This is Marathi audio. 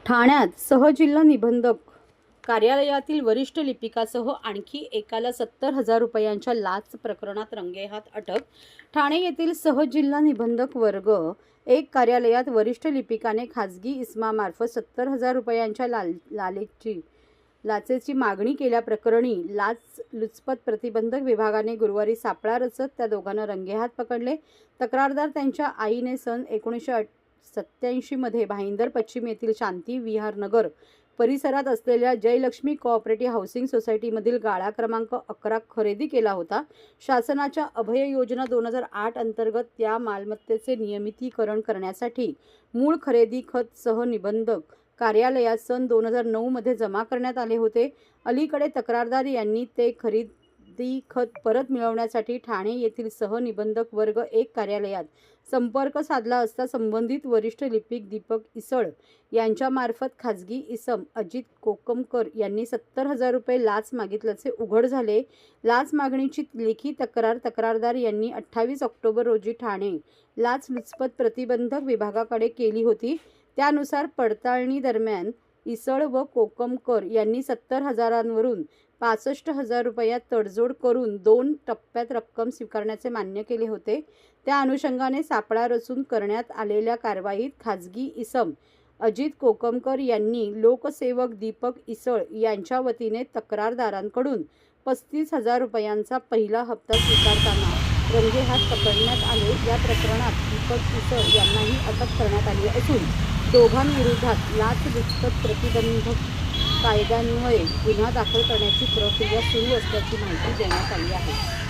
ठाण्यात सहजिल्हा निबंधक कार्यालयातील वरिष्ठ लिपिकासह आणखी एकाला 70,000 रुपयांच्या लाच प्रकरणात रंगेहात अटक। ठाणे येथील सहजिल्हा निबंधक वर्ग 1 कार्यालयात वरिष्ठ लिपिकाने खाजगी इसमामार्फत 70,000 रुपयांच्या लाचेची मागणी केल्याप्रकरणी लाचलुचपत प्रतिबंधक विभागाने गुरुवारी सापळा रचत त्या दोघांना रंगेहात पकडले। तक्रारदार त्यांच्या आईने सन 1987 मध्ये भाईंदर पश्चिम येथील शांती विहार नगर परिसरात असलेल्या जयलक्ष्मी कोऑपरेटिव्ह हाऊसिंग सोसायटीमधील गाळा क्रमांक 11 खरेदी केला होता। शासनाच्या अभय योजना 2008 अंतर्गत त्या मालमत्तेचे नियमितीकरण करण्यासाठी मूळ खरेदी खत सह निबंधक कार्यालयात सन 2009 मध्ये जमा करण्यात आले होते। अलीकडे तक्रारदार यांनी ते खरेदी खत परत मिळवण्यासाठी ठाणे येथील सहनिबंधक वर्ग 1 कार्यालयात संपर्क साधला असता संबंधित वरिष्ठ लिपिक दीपक इसळ यांच्यामार्फत खाजगी इसम अजित कोकमकर यांनी 70,000 रुपये लाच मागितल्याचे उघड झाले। लाच मागणीची लेखी तक्रार तक्रारदार यांनी 28 ऑक्टोबर रोजी ठाणे लाचलुचपत प्रतिबंधक विभागाकडे केली होती। त्यानुसार पडताळणी दरम्यान इसळ व कोकमकर यांनी 70,000वरून 65,000 रुपयात तडजोड करून 2 टप्प्यात रक्कम स्वीकारण्याचे मान्य केले होते। त्या अनुषंगाने सापळा रचून करण्यात आलेल्या कारवाईत खाजगी इसम अजित कोकमकर यांनी लोकसेवक दीपक इसळ यांच्या वतीने तक्रारदारांकडून 35,000 रुपयांचा पहिला हप्ता स्वीकारताना रंगेहात पकडण्यात आले। या प्रकरणात दीपक इसळ यांनाही अटक करण्यात आली असून दोघांविरोधात लाचलुचपत प्रतिबंधक कायद्यान्वये गुन्हा दाखल करण्याची प्रक्रिया सुरू असल्याची माहिती देण्यात आली आहे।